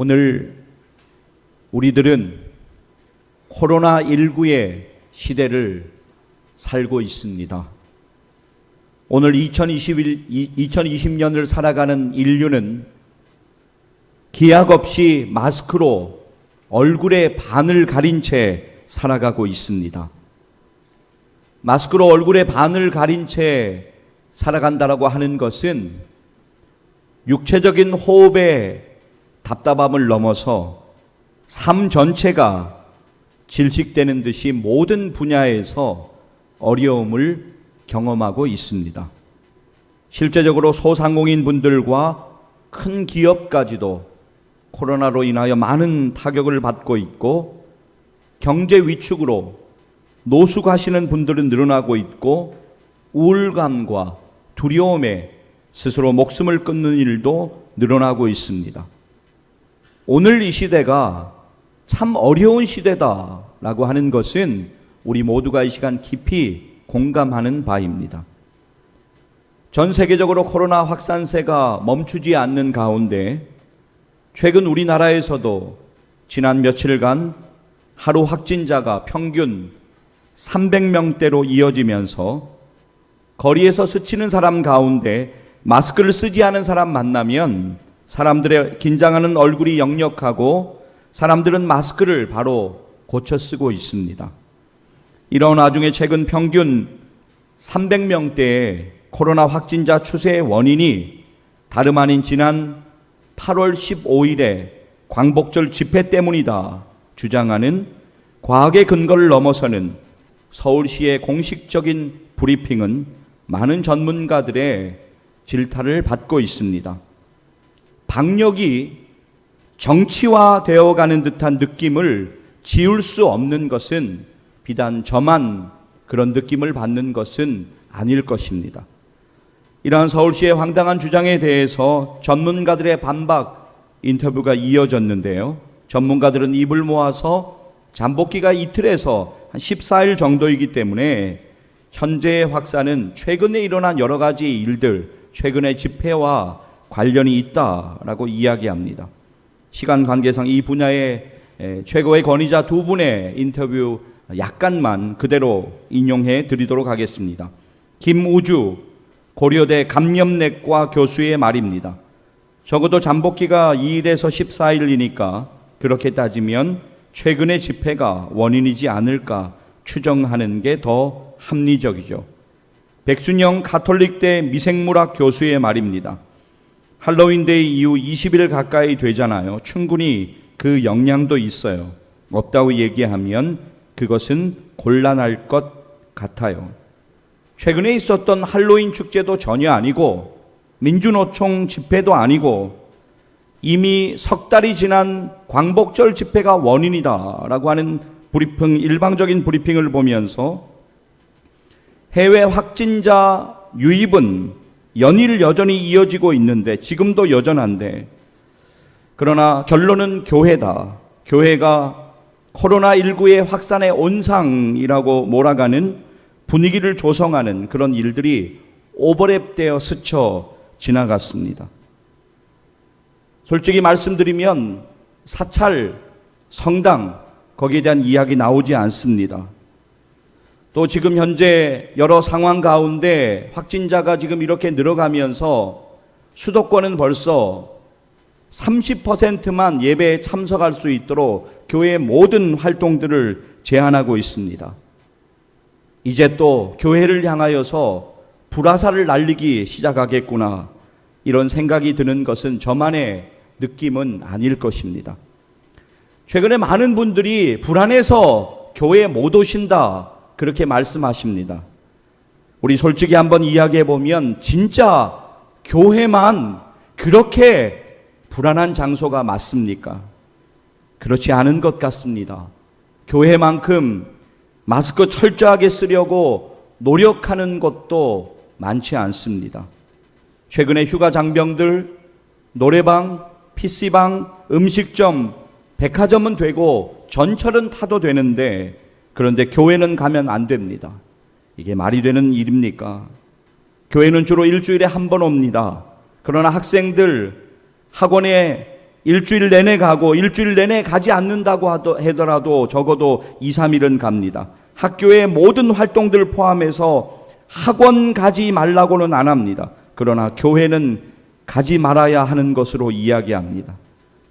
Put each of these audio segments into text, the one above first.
오늘 우리들은 코로나19의 시대를 살고 있습니다. 오늘 2020년을 살아가는 인류는 기약 없이 마스크로 얼굴의 반을 가린 채 살아가고 있습니다. 마스크로 얼굴의 반을 가린 채 살아간다라고 하는 것은 육체적인 호흡의 답답함을 넘어서 삶 전체가 질식되는 듯이 모든 분야에서 어려움을 경험하고 있습니다. 실제적으로 소상공인 분들과 큰 기업까지도 코로나로 인하여 많은 타격을 받고 있고, 경제 위축으로 노숙하시는 분들은 늘어나고 있고, 우울감과 두려움에 스스로 목숨을 끊는 일도 늘어나고 있습니다. 오늘 이 시대가 참 어려운 시대다라고 하는 것은 우리 모두가 이 시간 깊이 공감하는 바입니다. 전 세계적으로 코로나 확산세가 멈추지 않는 가운데 최근 우리나라에서도 지난 며칠간 하루 확진자가 평균 300명대로 이어지면서 거리에서 스치는 사람 가운데 마스크를 쓰지 않은 사람 만나면 사람들의 긴장하는 얼굴이 역력하고 사람들은 마스크를 바로 고쳐 쓰고 있습니다. 이런 와중에 최근 평균 300명대의 코로나 확진자 추세의 원인이 다름 아닌 지난 8월 15일에 광복절 집회 때문이다 주장하는 과학의 근거를 넘어서는 서울시의 공식적인 브리핑은 많은 전문가들의 질타를 받고 있습니다. 방역이 정치화되어 가는 듯한 느낌을 지울 수 없는 것은 비단 저만 그런 느낌을 받는 것은 아닐 것입니다. 이러한 서울시의 황당한 주장에 대해서 전문가들의 반박 인터뷰가 이어졌는데요. 전문가들은 입을 모아서 잠복기가 이틀에서 한 14일 정도이기 때문에 현재의 확산은 최근에 일어난 여러 가지 일들, 최근의 집회와 관련이 있다라고 이야기합니다. 시간 관계상 이 분야의 최고의 권위자 두 분의 인터뷰 약간만 그대로 인용해 드리도록 하겠습니다. 김우주 고려대 감염내과 교수의 말입니다. 적어도 잠복기가 2일에서 14일이니까 그렇게 따지면 최근의 집회가 원인이지 않을까 추정하는 게 더 합리적이죠. 백순영 가톨릭대 미생물학 교수의 말입니다. 할로윈데이 이후 20일 가까이 되잖아요. 충분히 그 영향도 있어요. 없다고 얘기하면 그것은 곤란할 것 같아요. 최근에 있었던 할로윈 축제도 전혀 아니고 민주노총 집회도 아니고 이미 석 달이 지난 광복절 집회가 원인이다라고 하는 브리핑, 일방적인 브리핑을 보면서 해외 확진자 유입은 연일 여전히 이어지고 있는데, 지금도 여전한데, 그러나 결론은 교회다. 교회가 코로나19의 확산의 온상이라고 몰아가는 분위기를 조성하는 그런 일들이 오버랩되어 스쳐 지나갔습니다. 솔직히 말씀드리면 사찰, 성당, 거기에 대한 이야기 나오지 않습니다. 또 지금 현재 여러 상황 가운데 확진자가 지금 이렇게 늘어가면서 수도권은 벌써 30%만 예배에 참석할 수 있도록 교회의 모든 활동들을 제한하고 있습니다. 이제 또 교회를 향하여서 불화살을 날리기 시작하겠구나, 이런 생각이 드는 것은 저만의 느낌은 아닐 것입니다. 최근에 많은 분들이 불안해서 교회에 못 오신다, 그렇게 말씀하십니다. 우리 솔직히 한번 이야기해 보면 진짜 교회만 그렇게 불안한 장소가 맞습니까? 그렇지 않은 것 같습니다. 교회만큼 마스크 철저하게 쓰려고 노력하는 것도 많지 않습니다. 최근에 휴가 장병들, 노래방, PC방, 음식점, 백화점은 되고 전철은 타도 되는데, 그런데 교회는 가면 안 됩니다. 이게 말이 되는 일입니까? 교회는 주로 일주일에 한 번 옵니다. 그러나 학생들 학원에 일주일 내내 가고 일주일 내내 가지 않는다고 하더라도 적어도 2, 3일은 갑니다. 학교의 모든 활동들 포함해서 학원 가지 말라고는 안 합니다. 그러나 교회는 가지 말아야 하는 것으로 이야기합니다.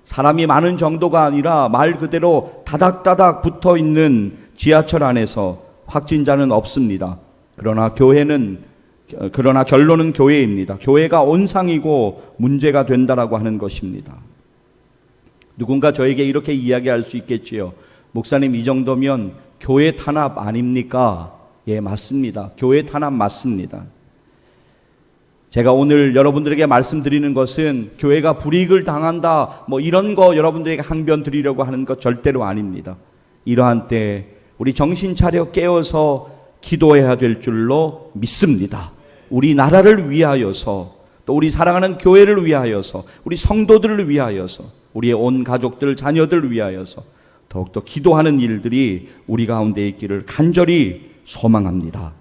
사람이 많은 정도가 아니라 말 그대로 다닥다닥 붙어 있는 지하철 안에서 확진자는 없습니다. 그러나 결론은 교회입니다. 교회가 온상이고 문제가 된다라고 하는 것입니다. 누군가 저에게 이렇게 이야기할 수 있겠지요. 목사님, 이 정도면 교회 탄압 아닙니까? 예, 맞습니다. 교회 탄압 맞습니다. 제가 오늘 여러분들에게 말씀드리는 것은 교회가 불이익을 당한다, 이런 거 여러분들에게 항변 드리려고 하는 것 절대로 아닙니다. 이러한 때 우리 정신 차려 깨어서 기도해야 될 줄로 믿습니다. 우리 나라를 위하여서, 또 우리 사랑하는 교회를 위하여서, 우리 성도들을 위하여서, 우리의 온 가족들, 자녀들을 위하여서 더욱더 기도하는 일들이 우리 가운데 있기를 간절히 소망합니다.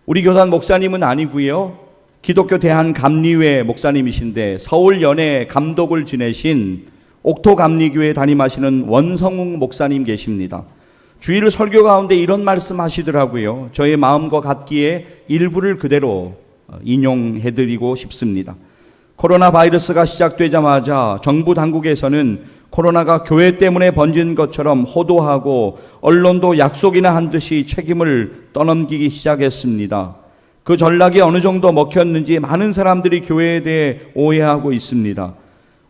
우리 교단 목사님은 아니고요, 기독교 대한감리회 목사님이신데 서울 연회 감독을 지내신 옥토감리교회 담임하시는 원성웅 목사님 계십니다. 주일 설교 가운데 이런 말씀 하시더라고요. 저의 마음과 같기에 일부를 그대로 인용해드리고 싶습니다. 코로나 바이러스가 시작되자마자 정부 당국에서는 코로나가 교회 때문에 번진 것처럼 호도하고 언론도 약속이나 한 듯이 책임을 떠넘기기 시작했습니다. 그 전략이 어느 정도 먹혔는지 많은 사람들이 교회에 대해 오해하고 있습니다.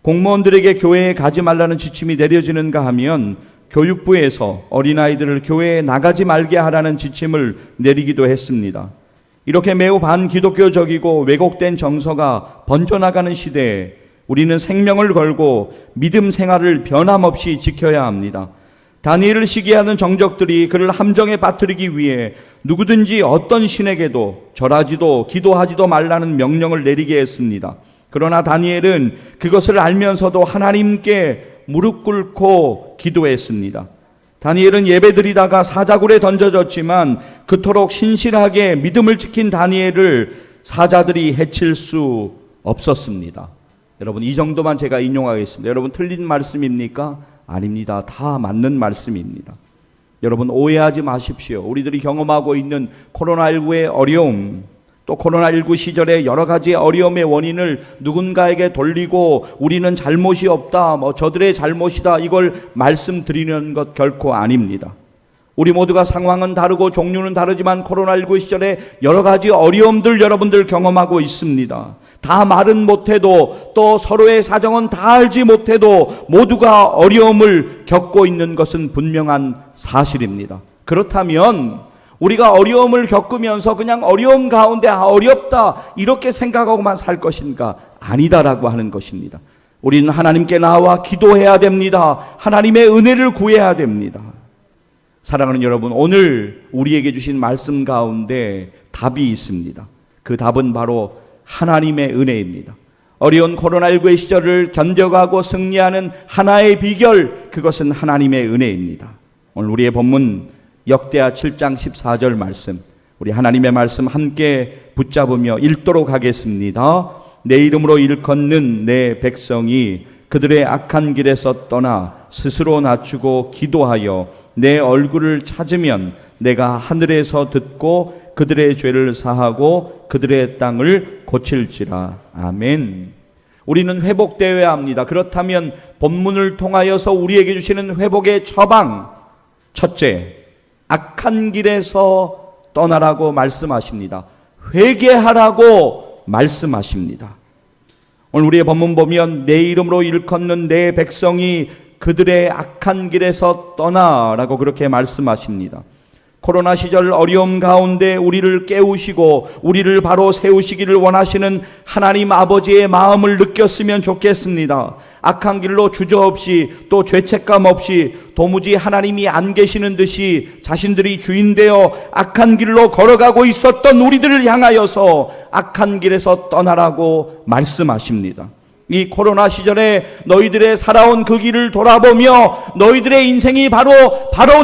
공무원들에게 교회에 가지 말라는 지침이 내려지는가 하면 교육부에서 어린아이들을 교회에 나가지 말게 하라는 지침을 내리기도 했습니다. 이렇게 매우 반기독교적이고 왜곡된 정서가 번져나가는 시대에 우리는 생명을 걸고 믿음 생활을 변함없이 지켜야 합니다. 다니엘을 시기하는 정적들이 그를 함정에 빠뜨리기 위해 누구든지 어떤 신에게도 절하지도 기도하지도 말라는 명령을 내리게 했습니다. 그러나 다니엘은 그것을 알면서도 하나님께 무릎 꿇고 기도했습니다. 다니엘은 예배드리다가 사자굴에 던져졌지만 그토록 신실하게 믿음을 지킨 다니엘을 사자들이 해칠 수 없었습니다. 여러분, 이 정도만 제가 인용하겠습니다. 여러분, 틀린 말씀입니까? 아닙니다. 다 맞는 말씀입니다. 여러분, 오해하지 마십시오. 우리들이 경험하고 있는 코로나19의 어려움, 또 코로나19 시절에 여러 가지 어려움의 원인을 누군가에게 돌리고 우리는 잘못이 없다, 저들의 잘못이다, 이걸 말씀드리는 것 결코 아닙니다. 우리 모두가 상황은 다르고 종류는 다르지만 코로나19 시절에 여러 가지 어려움들 여러분들 경험하고 있습니다. 다 말은 못해도, 또 서로의 사정은 다 알지 못해도 모두가 어려움을 겪고 있는 것은 분명한 사실입니다. 그렇다면 우리가 어려움을 겪으면서 그냥 어려움 가운데 어렵다 이렇게 생각하고만 살 것인가? 아니다라고 하는 것입니다. 우리는 하나님께 나와 기도해야 됩니다. 하나님의 은혜를 구해야 됩니다. 사랑하는 여러분, 오늘 우리에게 주신 말씀 가운데 답이 있습니다. 그 답은 바로 하나님의 은혜입니다. 어려운 코로나19의 시절을 견뎌가고 승리하는 하나의 비결, 그것은 하나님의 은혜입니다. 오늘 우리의 본문 역대하 7장 14절 말씀, 우리 하나님의 말씀 함께 붙잡으며 읽도록 하겠습니다. 내 이름으로 일컫는 내 백성이 그들의 악한 길에서 떠나 스스로 낮추고 기도하여 내 얼굴을 찾으면 내가 하늘에서 듣고 그들의 죄를 사하고 그들의 땅을 고칠지라. 아멘. 우리는 회복되어야 합니다. 그렇다면 본문을 통하여서 우리에게 주시는 회복의 처방, 첫째, 악한 길에서 떠나라고 말씀하십니다. 회개하라고 말씀하십니다. 오늘 우리의 본문 보면 내 이름으로 일컫는 내 백성이 그들의 악한 길에서 떠나라고 그렇게 말씀하십니다. 코로나 시절 어려움 가운데 우리를 깨우시고 우리를 바로 세우시기를 원하시는 하나님 아버지의 마음을 느꼈으면 좋겠습니다. 악한 길로 주저없이 또 죄책감 없이 도무지 하나님이 안 계시는 듯이 자신들이 주인되어 악한 길로 걸어가고 있었던 우리들을 향하여서 악한 길에서 떠나라고 말씀하십니다. 이 코로나 시절에 너희들의 살아온 그 길을 돌아보며 너희들의 인생이 바로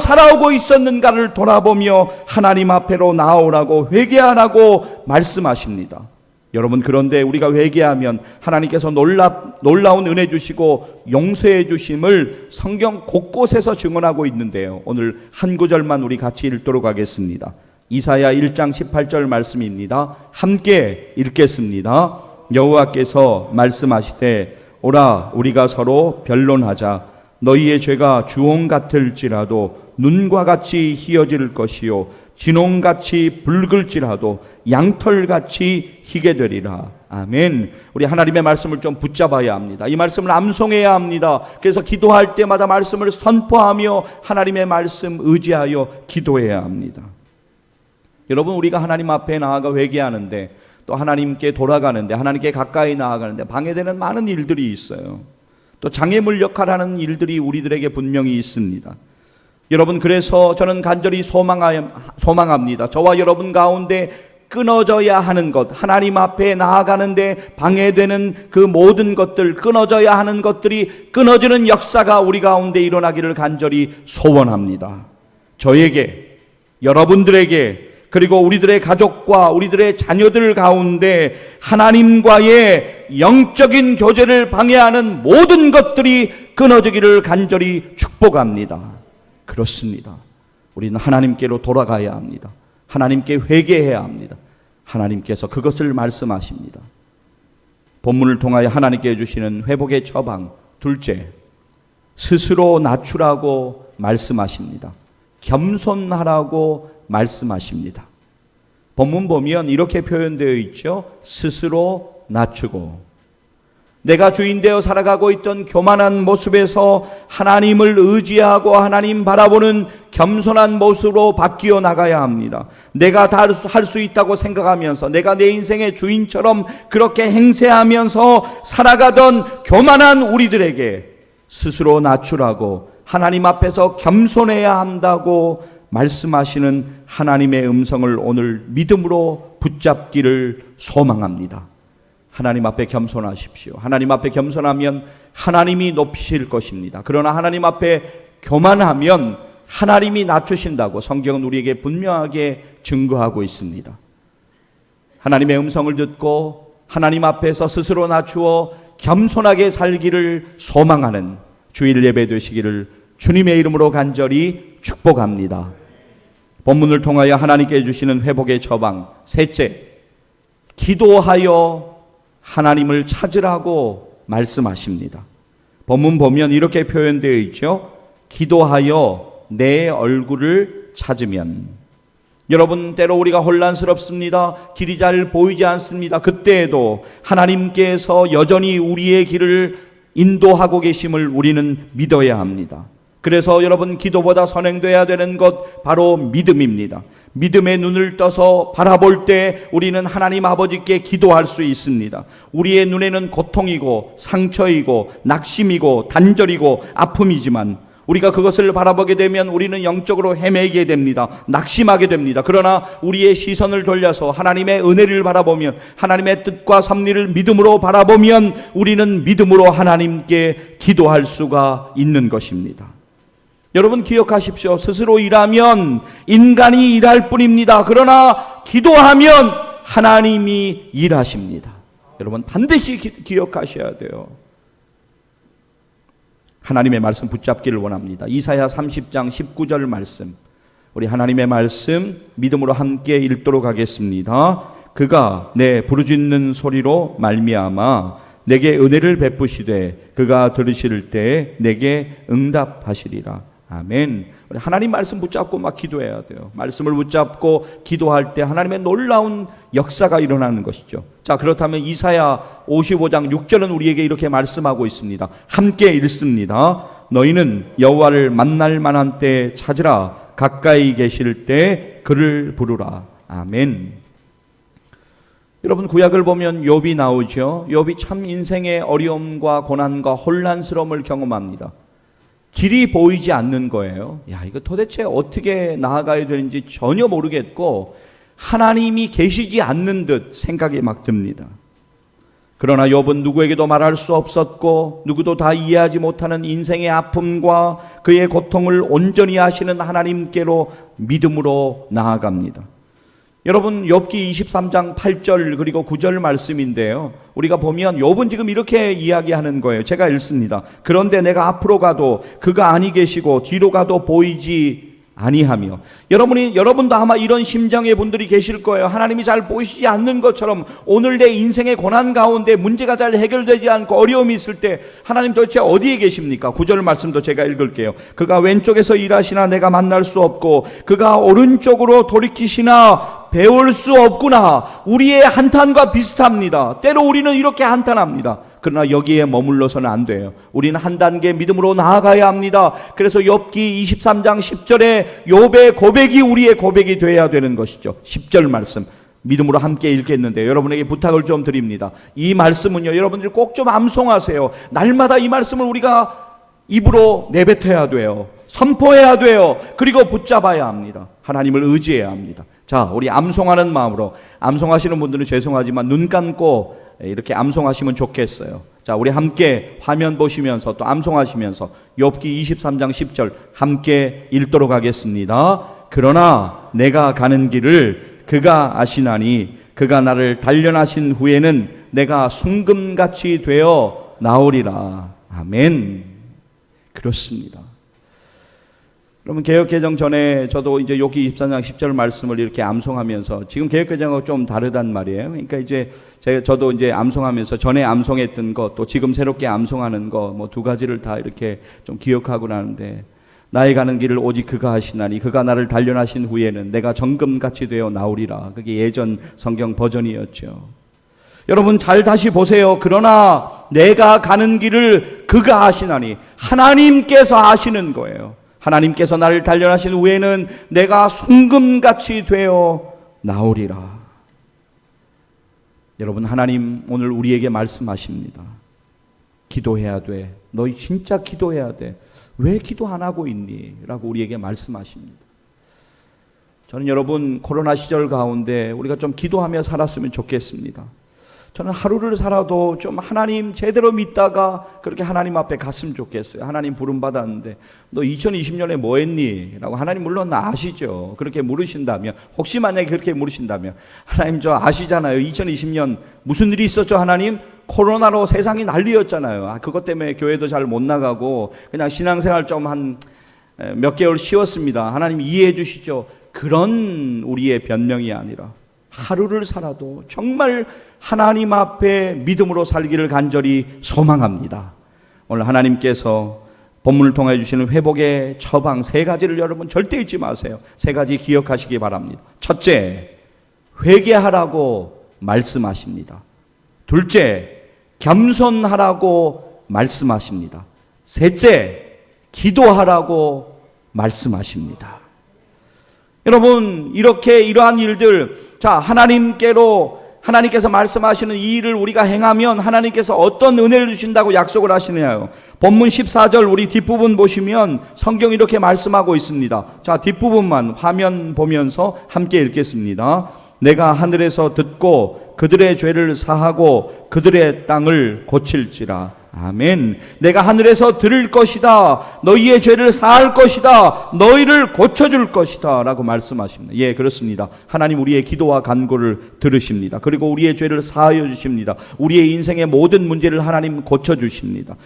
살아오고 있었는가를 돌아보며 하나님 앞에로 나오라고 회개하라고 말씀하십니다. 여러분, 그런데 우리가 회개하면 하나님께서 놀라운 은혜 주시고 용서해 주심을 성경 곳곳에서 증언하고 있는데요. 오늘 한 구절만 우리 같이 읽도록 하겠습니다. 이사야 1장 18절 말씀입니다. 함께 읽겠습니다. 여호와께서 말씀하시되 오라 우리가 서로 변론하자. 너희의 죄가 주홍 같을지라도 눈과 같이 희어질 것이요 진홍같이 붉을지라도 양털같이 희게 되리라. 아멘. 우리 하나님의 말씀을 좀 붙잡아야 합니다. 이 말씀을 암송해야 합니다. 그래서 기도할 때마다 말씀을 선포하며 하나님의 말씀 의지하여 기도해야 합니다. 여러분, 우리가 하나님 앞에 나아가 회개하는데, 또 하나님께 돌아가는데, 하나님께 가까이 나아가는데 방해되는 많은 일들이 있어요. 또 장애물 역할하는 일들이 우리들에게 분명히 있습니다. 여러분, 그래서 저는 간절히 소망합니다. 저와 여러분 가운데 끊어져야 하는 것, 하나님 앞에 나아가는데 방해되는 그 모든 것들, 끊어져야 하는 것들이 끊어지는 역사가 우리 가운데 일어나기를 간절히 소원합니다. 저에게, 여러분들에게, 그리고 우리들의 가족과 우리들의 자녀들 가운데 하나님과의 영적인 교제를 방해하는 모든 것들이 끊어지기를 간절히 축복합니다. 그렇습니다. 우리는 하나님께로 돌아가야 합니다. 하나님께 회개해야 합니다. 하나님께서 그것을 말씀하십니다. 본문을 통하여 하나님께 주시는 회복의 처방, 둘째, 스스로 낮추라고 말씀하십니다. 겸손하라고 말씀하십니다. 본문 보면 이렇게 표현되어 있죠. 스스로 낮추고. 내가 주인 되어 살아가고 있던 교만한 모습에서 하나님을 의지하고 하나님 바라보는 겸손한 모습으로 바뀌어 나가야 합니다. 내가 다 할 수 있다고 생각하면서, 내가 내 인생의 주인처럼 그렇게 행세하면서 살아가던 교만한 우리들에게 스스로 낮추라고, 하나님 앞에서 겸손해야 한다고 말씀하시는 하나님의 음성을 오늘 믿음으로 붙잡기를 소망합니다. 하나님 앞에 겸손하십시오. 하나님 앞에 겸손하면 하나님이 높이실 것입니다. 그러나 하나님 앞에 교만하면 하나님이 낮추신다고 성경은 우리에게 분명하게 증거하고 있습니다. 하나님의 음성을 듣고 하나님 앞에서 스스로 낮추어 겸손하게 살기를 소망하는 주일 예배 되시기를 주님의 이름으로 간절히 축복합니다. 본문을 통하여 하나님께 주시는 회복의 처방, 셋째, 기도하여 하나님을 찾으라고 말씀하십니다. 본문 보면 이렇게 표현되어 있죠. 기도하여 내 얼굴을 찾으면. 여러분, 때로 우리가 혼란스럽습니다. 길이 잘 보이지 않습니다. 그때에도 하나님께서 여전히 우리의 길을 인도하고 계심을 우리는 믿어야 합니다. 그래서 여러분, 기도보다 선행돼야 되는 것 바로 믿음입니다. 믿음의 눈을 떠서 바라볼 때 우리는 하나님 아버지께 기도할 수 있습니다. 우리의 눈에는 고통이고 상처이고 낙심이고 단절이고 아픔이지만 우리가 그것을 바라보게 되면 우리는 영적으로 헤매게 됩니다. 낙심하게 됩니다. 그러나 우리의 시선을 돌려서 하나님의 은혜를 바라보면, 하나님의 뜻과 섭리를 믿음으로 바라보면 우리는 믿음으로 하나님께 기도할 수가 있는 것입니다. 여러분, 기억하십시오. 스스로 일하면 인간이 일할 뿐입니다. 그러나 기도하면 하나님이 일하십니다. 여러분, 반드시 기억하셔야 돼요. 하나님의 말씀 붙잡기를 원합니다. 이사야 30장 19절 말씀, 우리 하나님의 말씀 믿음으로 함께 읽도록 하겠습니다. 그가 내 부르짖는 소리로 말미암아 내게 은혜를 베푸시되 그가 들으실 때 내게 응답하시리라. 아멘. 우리 하나님 말씀 붙잡고 막 기도해야 돼요. 말씀을 붙잡고 기도할 때 하나님의 놀라운 역사가 일어나는 것이죠. 자, 그렇다면 이사야 55장 6절은 우리에게 이렇게 말씀하고 있습니다. 함께 읽습니다. 너희는 여호와를 만날 만한 때 찾으라. 가까이 계실 때 그를 부르라. 아멘. 여러분, 구약을 보면 욥이 나오죠. 욥이 참 인생의 어려움과 고난과 혼란스러움을 경험합니다. 길이 보이지 않는 거예요. 야, 이거 도대체 어떻게 나아가야 되는지 전혀 모르겠고 하나님이 계시지 않는 듯 생각이 막 듭니다. 그러나 욥은 누구에게도 말할 수 없었고 누구도 다 이해하지 못하는 인생의 아픔과 그의 고통을 온전히 하시는 하나님께로 믿음으로 나아갑니다. 여러분 욥기 23장 8절 그리고 9절 말씀인데요. 우리가 보면 욥은 지금 이렇게 이야기하는 거예요. 제가 읽습니다. 그런데 내가 앞으로 가도 그가 아니 계시고 뒤로 가도 보이지 아니하며. 여러분도 아마 이런 심정의 분들이 계실 거예요. 하나님이 잘 보이시지 않는 것처럼 오늘 내 인생의 고난 가운데 문제가 잘 해결되지 않고 어려움이 있을 때 하나님 도대체 어디에 계십니까? 9절 말씀도 제가 읽을게요. 그가 왼쪽에서 일하시나 내가 만날 수 없고 그가 오른쪽으로 돌이키시나 배울 수 없구나. 우리의 한탄과 비슷합니다. 때로 우리는 이렇게 한탄합니다. 그러나 여기에 머물러서는 안 돼요. 우리는 한 단계 믿음으로 나아가야 합니다. 그래서 욥기 23장 10절에 욥의 고백이 우리의 고백이 되어야 되는 것이죠. 10절 말씀 믿음으로 함께 읽겠는데 여러분에게 부탁을 좀 드립니다. 이 말씀은요, 여러분들이 꼭 좀 암송하세요. 날마다 이 말씀을 우리가 입으로 내뱉어야 돼요. 선포해야 돼요. 그리고 붙잡아야 합니다. 하나님을 의지해야 합니다. 자, 우리 암송하는 마음으로, 암송하시는 분들은 죄송하지만 눈 감고 이렇게 암송하시면 좋겠어요. 자, 우리 함께 화면 보시면서 또 암송하시면서 욥기 23장 10절 함께 읽도록 하겠습니다. 그러나 내가 가는 길을 그가 아시나니 그가 나를 단련하신 후에는 내가 순금같이 되어 나오리라. 아멘. 그렇습니다. 그러면 개혁개정 전에 저도 이제 욥기 24장 10절 말씀을 이렇게 암송하면서 지금 개혁개정하고 좀 다르단 말이에요. 그러니까 이제 저도 이제 암송하면서 전에 암송했던 것 또 지금 새롭게 암송하는 거 뭐 두 가지를 다 이렇게 좀 기억하고 나는데 나의 가는 길을 오직 그가 하시나니 그가 나를 단련하신 후에는 내가 정금같이 되어 나오리라. 그게 예전 성경 버전이었죠. 여러분 잘 다시 보세요. 그러나 내가 가는 길을 그가 하시나니 하나님께서 하시는 거예요. 하나님께서 나를 단련하신 후에는 내가 순금같이 되어 나오리라. 여러분 하나님 오늘 우리에게 말씀하십니다. 기도해야 돼. 너희 진짜 기도해야 돼. 왜 기도 안 하고 있니? 라고 우리에게 말씀하십니다. 저는 여러분 코로나 시절 가운데 우리가 좀 기도하며 살았으면 좋겠습니다. 저는 하루를 살아도 좀 하나님 제대로 믿다가 그렇게 하나님 앞에 갔으면 좋겠어요. 하나님 부름 받았는데 너 2020년에 뭐 했니? 라고 하나님 물론 아시죠. 그렇게 물으신다면 혹시 만약에 그렇게 물으신다면 하나님 저 아시잖아요. 2020년 무슨 일이 있었죠 하나님? 코로나로 세상이 난리였잖아요. 그것 때문에 교회도 잘 못 나가고 그냥 신앙생활 좀 한 몇 개월 쉬었습니다. 하나님 이해해 주시죠. 그런 우리의 변명이 아니라 하루를 살아도 정말 하나님 앞에 믿음으로 살기를 간절히 소망합니다. 오늘 하나님께서 본문을 통해 주시는 회복의 처방 세 가지를 여러분 절대 잊지 마세요. 세 가지 기억하시기 바랍니다. 첫째, 회개하라고 말씀하십니다. 둘째, 겸손하라고 말씀하십니다. 셋째, 기도하라고 말씀하십니다. 여러분 이렇게 이러한 일들 자 하나님께서 말씀하시는 이 일을 우리가 행하면 하나님께서 어떤 은혜를 주신다고 약속을 하시느냐요. 본문 14절 우리 뒷부분 보시면 성경 이렇게 말씀하고 있습니다. 자 뒷부분만 화면 보면서 함께 읽겠습니다. 내가 하늘에서 듣고 그들의 죄를 사하고 그들의 땅을 고칠지라. 아멘. 내가 하늘에서 들을 것이다. 너희의 죄를 사할 것이다. 너희를 고쳐줄 것이다. 라고 말씀하십니다. 예, 그렇습니다. 하나님 우리의 기도와 간구를 들으십니다. 그리고 우리의 죄를 사하여 주십니다. 우리의 인생의 모든 문제를 하나님 고쳐주십니다.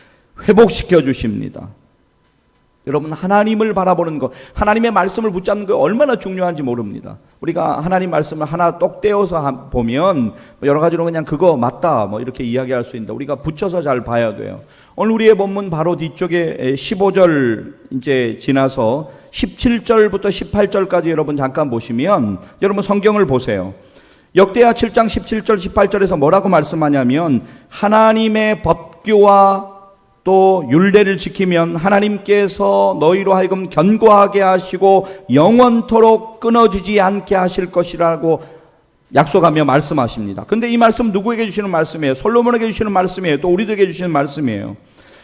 회복시켜 주십니다. 여러분 하나님을 바라보는 것, 하나님의 말씀을 붙잡는 것 얼마나 중요한지 모릅니다. 우리가 하나님 말씀을 하나 똑 떼어서 보면 여러 가지로 그냥 그거 맞다 뭐 이렇게 이야기할 수 있는데 우리가 붙여서 잘 봐야 돼요. 오늘 우리의 본문 바로 뒤쪽에 15절 이제 지나서 17절부터 18절까지 여러분 잠깐 보시면 여러분 성경을 보세요. 역대하 7장 17절 18절에서 뭐라고 말씀하냐면 하나님의 법규와 또 율례를 지키면 하나님께서 너희로 하여금 견고하게 하시고 영원토록 끊어지지 않게 하실 것이라고 약속하며 말씀하십니다. 근데 이 말씀 누구에게 주시는 말씀이에요? 솔로몬에게 주시는 말씀이에요. 또 우리들에게 주시는 말씀이에요.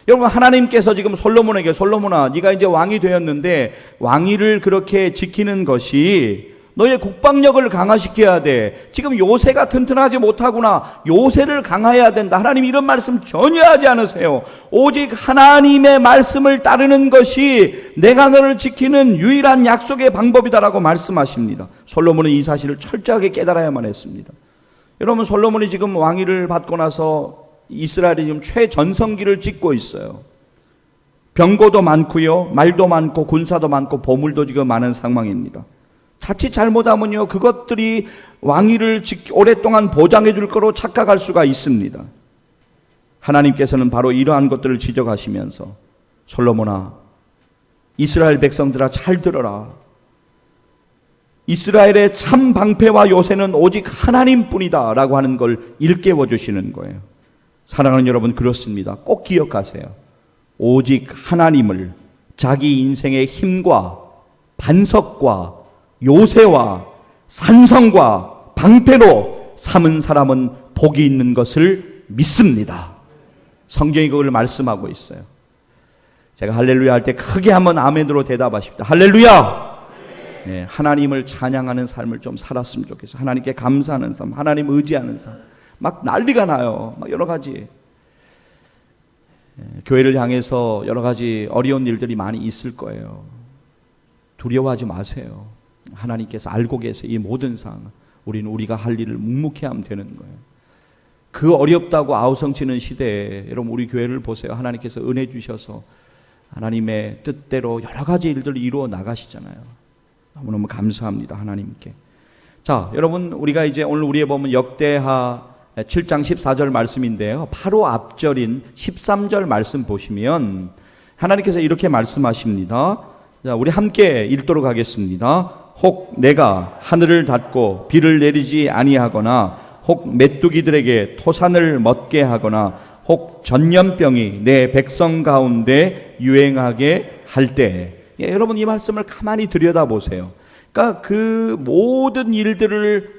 여러분 하나님께서 지금 솔로몬에게 솔로몬아 네가 이제 왕이 되었는데 왕위를 그렇게 지키는 것이 너의 국방력을 강화시켜야 돼. 지금 요새가 튼튼하지 못하구나. 요새를 강화해야 된다. 하나님 이런 말씀 전혀 하지 않으세요. 오직 하나님의 말씀을 따르는 것이 내가 너를 지키는 유일한 약속의 방법이다라고 말씀하십니다. 솔로몬은 이 사실을 철저하게 깨달아야만 했습니다. 여러분, 솔로몬이 지금 왕위를 받고 나서 이스라엘이 지금 최전성기를 찍고 있어요. 병거도 많고요, 말도 많고 군사도 많고 보물도 지금 많은 상황입니다. 자칫 잘못하면요, 그것들이 왕위를 오랫동안 보장해 줄 거로 착각할 수가 있습니다. 하나님께서는 바로 이러한 것들을 지적하시면서 솔로몬아, 이스라엘 백성들아 잘 들어라. 이스라엘의 참 방패와 요새는 오직 하나님뿐이다 라고 하는 걸 일깨워 주시는 거예요. 사랑하는 여러분, 그렇습니다. 꼭 기억하세요. 오직 하나님을 자기 인생의 힘과 반석과 요새와 산성과 방패로 삼은 사람은 복이 있는 것을 믿습니다. 성경이 그걸 말씀하고 있어요. 제가 할렐루야 할 때 크게 한번 아멘으로 대답하십시다. 할렐루야! 네, 하나님을 찬양하는 삶을 좀 살았으면 좋겠어요. 하나님께 감사하는 삶, 하나님 의지하는 삶. 막 난리가 나요. 막 여러 가지. 교회를 향해서 여러 가지 어려운 일들이 많이 있을 거예요. 두려워하지 마세요. 하나님께서 알고 계세요. 이 모든 상황. 우리는 우리가 할 일을 묵묵히 하면 되는 거예요. 그 어렵다고 아우성치는 시대에 여러분 우리 교회를 보세요. 하나님께서 은혜 주셔서 하나님의 뜻대로 여러 가지 일들을 이루어 나가시잖아요. 너무너무 감사합니다. 하나님께. 자, 여러분 우리가 이제 오늘 우리의 보면 역대하 7장 14절 말씀인데요. 바로 앞절인 13절 말씀 보시면 하나님께서 이렇게 말씀하십니다. 자, 우리 함께 읽도록 하겠습니다. 혹 내가 하늘을 닫고 비를 내리지 아니하거나 혹 메뚜기들에게 토산을 먹게 하거나 혹 전염병이 내 백성 가운데 유행하게 할 때, 여러분 이 말씀을 가만히 들여다보세요. 그러니까 그 모든 일들을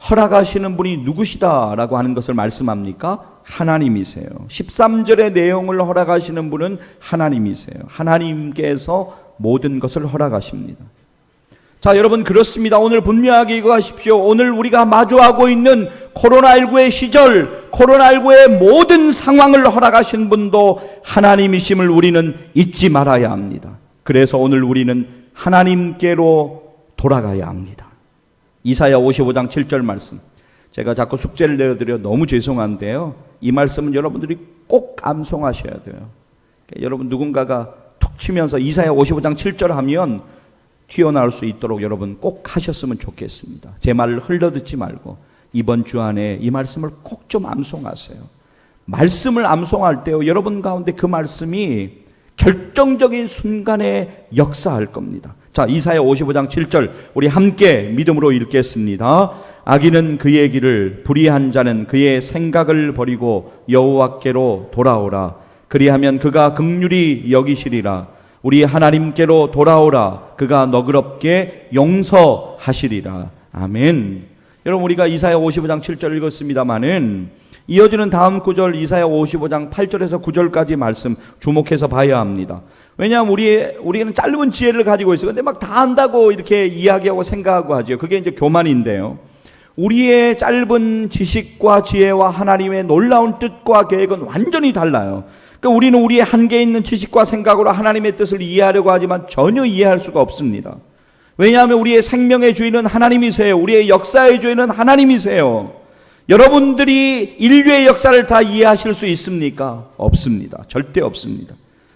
허락하시는 분이 누구시다라고 하는 것을 말씀합니까? 하나님이세요. 13절의 내용을 허락하시는 분은 하나님이세요. 하나님께서 모든 것을 허락하십니다. 자, 여러분 그렇습니다. 오늘 분명하게 이거 하십시오. 오늘 우리가 마주하고 있는 코로나19의 시절, 코로나19의 모든 상황을 허락하신 분도 하나님이심을 우리는 잊지 말아야 합니다. 그래서 오늘 우리는 하나님께로 돌아가야 합니다. 이사야 55장 7절 말씀. 제가 자꾸 숙제를 내어드려 너무 죄송한데요. 이 말씀은 여러분들이 꼭 암송하셔야 돼요. 여러분 누군가가 툭 치면서 이사야 55장 7절 하면 튀어나올 수 있도록 여러분 꼭 하셨으면 좋겠습니다. 제 말을 흘려듣지 말고 이번 주 안에 이 말씀을 꼭 좀 암송하세요. 말씀을 암송할 때요, 여러분 가운데 그 말씀이 결정적인 순간에 역사할 겁니다. 자, 이사야 55장 7절 우리 함께 믿음으로 읽겠습니다. 악인은 그의 길을, 불의한 자는 그의 생각을 버리고 여호와께로 돌아오라. 그리하면 그가 긍휼히 여기시리라. 우리 하나님께로 돌아오라. 그가 너그럽게 용서하시리라. 아멘. 여러분 우리가 이사야 55장 7절 읽었습니다마는 이어지는 다음 구절 이사야 55장 8절에서 9절까지 말씀 주목해서 봐야 합니다. 왜냐하면 우리는 짧은 지혜를 가지고 있어요. 근데 막 다 안다고 이렇게 이야기하고 생각하고 하죠. 그게 이제 교만인데요. 우리의 짧은 지식과 지혜와 하나님의 놀라운 뜻과 계획은 완전히 달라요. 그러니까 우리는 우리의 한계 있는 지식과 생각으로 하나님의 뜻을 이해하려고 하지만 전혀 이해할 수가 없습니다. 왜냐하면 우리의 생명의 주인은 하나님이세요. 우리의 역사의 주인은 하나님이세요. 여러분들이 인류의 역사를 다 이해하실 수 있습니까? 없습니다. 절대 없습니다.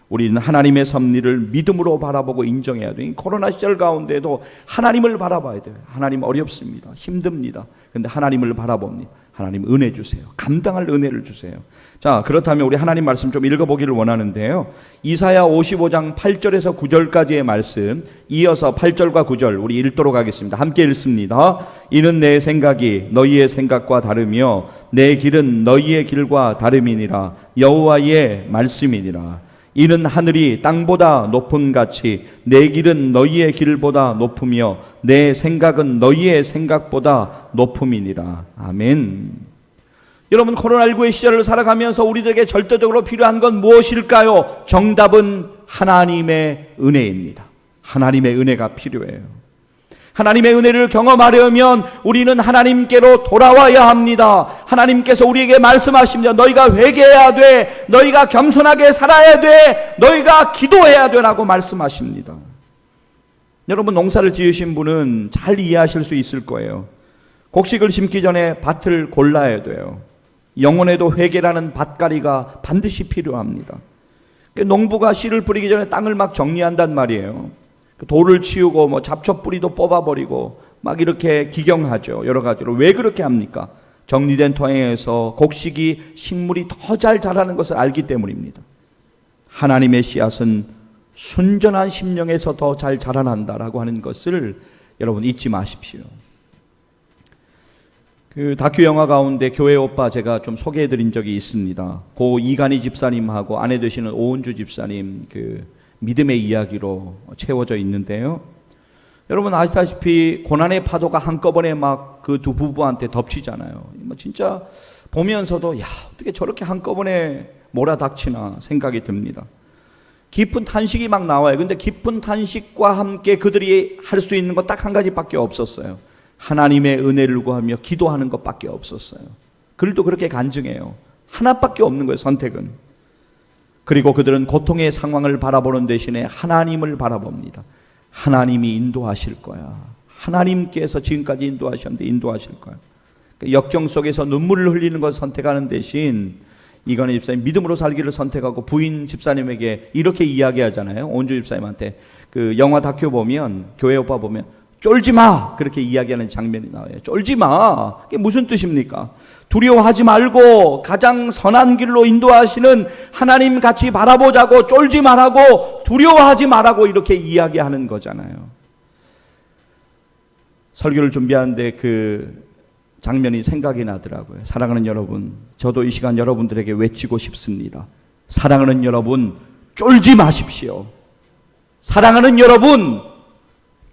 우리는 하나님의 섭리를 믿음으로 바라보고 인정해야 돼요. 코로나 시절 가운데도 하나님을 바라봐야 돼요. 하나님 어렵습니다. 힘듭니다. 그런데 하나님을 바라봅니다. 하나님 은혜 주세요. 감당할 은혜를 주세요. 자, 그렇다면 우리 하나님 말씀 좀 읽어보기를 원하는데요. 이사야 55장 8절에서 9절까지의 말씀 이어서 8절과 9절 우리 읽도록 하겠습니다. 함께 읽습니다. 이는 내 생각이 너희의 생각과 다르며 내 길은 너희의 길과 다름이니라. 여호와의 말씀이니라. 이는 하늘이 땅보다 높음 같이 내 길은 너희의 길보다 높으며 내 생각은 너희의 생각보다 높음이니라. 아멘. 여러분 코로나19의 시절을 살아가면서 우리들에게 절대적으로 필요한 건 무엇일까요? 정답은 하나님의 은혜입니다. 하나님의 은혜가 필요해요. 하나님의 은혜를 경험하려면 우리는 하나님께로 돌아와야 합니다. 하나님께서 우리에게 말씀하십니다. 너희가 회개해야 돼. 너희가 겸손하게 살아야 돼. 너희가 기도해야 되라고 말씀하십니다. 여러분, 농사를 지으신 분은 잘 이해하실 수 있을 거예요. 곡식을 심기 전에 밭을 골라야 돼요. 영혼에도 회개라는 밭갈이가 반드시 필요합니다. 농부가 씨를 뿌리기 전에 땅을 막 정리한단 말이에요. 돌을 치우고 뭐 잡초 뿌리도 뽑아버리고 막 이렇게 기경하죠. 여러 가지로. 왜 그렇게 합니까? 정리된 토양에서 곡식이 식물이 더 잘 자라는 것을 알기 때문입니다. 하나님의 씨앗은 순전한 심령에서 더 잘 자라난다라고 하는 것을 여러분 잊지 마십시오. 그 다큐 영화 가운데 교회 오빠 제가 좀 소개해드린 적이 있습니다. 고 이간희 집사님하고 아내 되시는 오은주 집사님 그 믿음의 이야기로 채워져 있는데요. 여러분 아시다시피 고난의 파도가 한꺼번에 막 그 두 부부한테 덮치잖아요. 진짜 보면서도 야, 어떻게 저렇게 한꺼번에 몰아닥치나 생각이 듭니다. 깊은 탄식이 막 나와요. 근데 깊은 탄식과 함께 그들이 할 수 있는 것 딱 한 가지밖에 없었어요. 하나님의 은혜를 구하며 기도하는 것밖에 없었어요. 그들도 그렇게 간증해요. 하나밖에 없는 거예요, 선택은. 그리고 그들은 고통의 상황을 바라보는 대신에 하나님을 바라봅니다. 하나님이 인도하실 거야. 하나님께서 지금까지 인도하셨는데 인도하실 거야. 역경 속에서 눈물을 흘리는 것을 선택하는 대신 이건희 집사님 믿음으로 살기를 선택하고 부인 집사님에게 이렇게 이야기하잖아요. 온주 집사님한테. 그 영화 다큐 보면 교회 오빠 보면 쫄지 마 그렇게 이야기하는 장면이 나와요. 쫄지 마. 그게 무슨 뜻입니까? 두려워하지 말고 가장 선한 길로 인도하시는 하나님 같이 바라보자고, 쫄지 말라고, 두려워하지 말라고 이렇게 이야기하는 거잖아요. 설교를 준비하는데 그 장면이 생각이 나더라고요. 사랑하는 여러분, 저도 이 시간 여러분들에게 외치고 싶습니다. 사랑하는 여러분, 쫄지 마십시오. 사랑하는 여러분,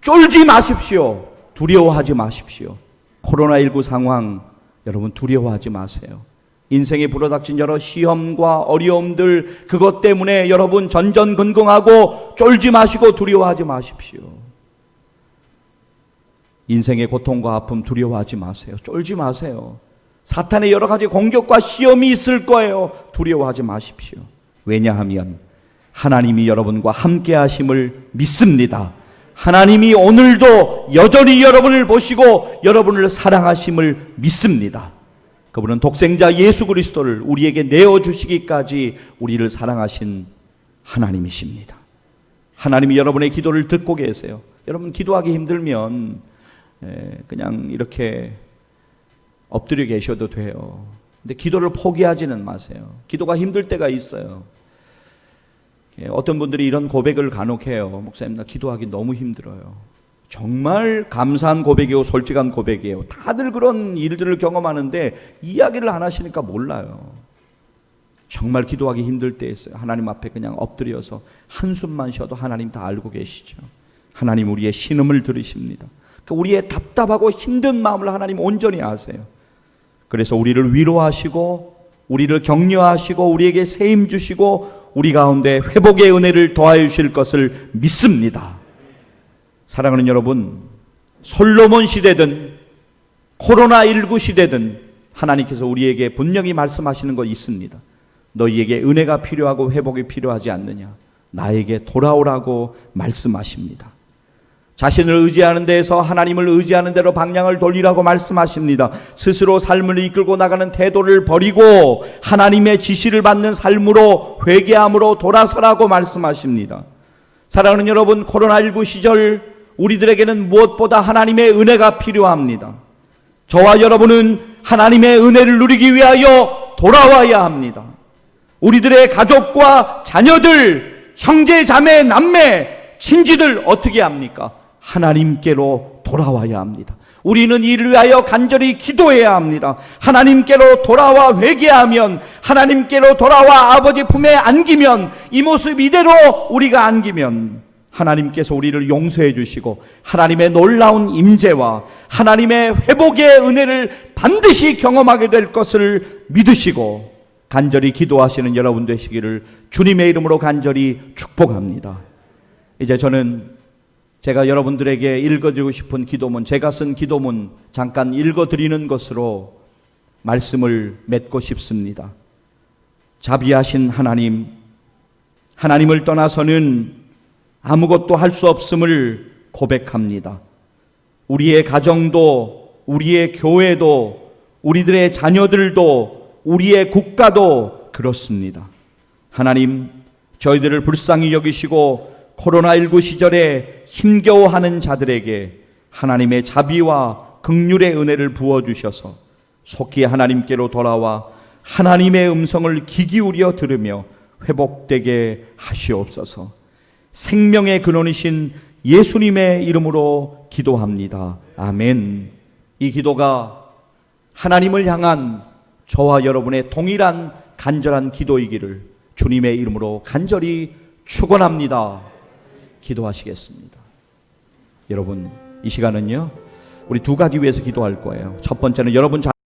쫄지 마십시오. 두려워하지 마십시오. 코로나19 상황 여러분 두려워하지 마세요. 인생에 불어닥친 여러 시험과 어려움들 그것 때문에 여러분 전전긍긍하고 쫄지 마시고 두려워하지 마십시오. 인생의 고통과 아픔 두려워하지 마세요. 쫄지 마세요. 사탄의 여러 가지 공격과 시험이 있을 거예요. 두려워하지 마십시오. 왜냐하면 하나님이 여러분과 함께 하심을 믿습니다. 하나님이 오늘도 여전히 여러분을 보시고 여러분을 사랑하심을 믿습니다. 그분은 독생자 예수 그리스도를 우리에게 내어주시기까지 우리를 사랑하신 하나님이십니다. 하나님이 여러분의 기도를 듣고 계세요. 여러분 기도하기 힘들면 그냥 이렇게 엎드려 계셔도 돼요. 근데 기도를 포기하지는 마세요. 기도가 힘들 때가 있어요. 어떤 분들이 이런 고백을 간혹 해요. 목사님, 나 기도하기 너무 힘들어요. 정말 감사한 고백이고 솔직한 고백이에요. 다들 그런 일들을 경험하는데 이야기를 안 하시니까 몰라요. 정말 기도하기 힘들 때 있어요. 하나님 앞에 그냥 엎드려서 한숨만 쉬어도 하나님 다 알고 계시죠. 하나님 우리의 신음을 들으십니다. 우리의 답답하고 힘든 마음을 하나님 온전히 아세요. 그래서 우리를 위로하시고 우리를 격려하시고 우리에게 세임 주시고 우리 가운데 회복의 은혜를 더하여 주실 것을 믿습니다. 사랑하는 여러분, 솔로몬 시대든 코로나19 시대든 하나님께서 우리에게 분명히 말씀하시는 거 있습니다. 너희에게 은혜가 필요하고 회복이 필요하지 않느냐? 나에게 돌아오라고 말씀하십니다. 자신을 의지하는 데에서 하나님을 의지하는 대로 방향을 돌리라고 말씀하십니다. 스스로 삶을 이끌고 나가는 태도를 버리고 하나님의 지시를 받는 삶으로 회개함으로 돌아서라고 말씀하십니다. 사랑하는 여러분, 코로나19 시절 우리들에게는 무엇보다 하나님의 은혜가 필요합니다. 저와 여러분은 하나님의 은혜를 누리기 위하여 돌아와야 합니다. 우리들의 가족과 자녀들, 형제, 자매, 남매, 친지들 어떻게 합니까? 하나님께로 돌아와야 합니다. 우리는 이를 위하여 간절히 기도해야 합니다. 하나님께로 돌아와 회개하면, 하나님께로 돌아와 아버지 품에 안기면, 이 모습 이대로 우리가 안기면 하나님께서 우리를 용서해 주시고 하나님의 놀라운 임재와 하나님의 회복의 은혜를 반드시 경험하게 될 것을 믿으시고 간절히 기도하시는 여러분 되시기를 주님의 이름으로 간절히 축복합니다. 이제 저는 제가 여러분들에게 읽어드리고 싶은 기도문, 제가 쓴 기도문 잠깐 읽어드리는 것으로 말씀을 맺고 싶습니다. 자비하신 하나님, 하나님을 떠나서는 아무것도 할 수 없음을 고백합니다. 우리의 가정도, 우리의 교회도, 우리들의 자녀들도, 우리의 국가도 그렇습니다. 하나님, 저희들을 불쌍히 여기시고 코로나19 시절에 힘겨워하는 자들에게 하나님의 자비와 긍휼의 은혜를 부어주셔서 속히 하나님께로 돌아와 하나님의 음성을 귀 기울여 들으며 회복되게 하시옵소서. 생명의 근원이신 예수님의 이름으로 기도합니다. 아멘. 이 기도가 하나님을 향한 저와 여러분의 동일한 간절한 기도이기를 주님의 이름으로 간절히 축원합니다. 기도하시겠습니다. 여러분, 이 시간은요, 우리 두 가지 위해서 기도할 거예요. 첫 번째는 여러분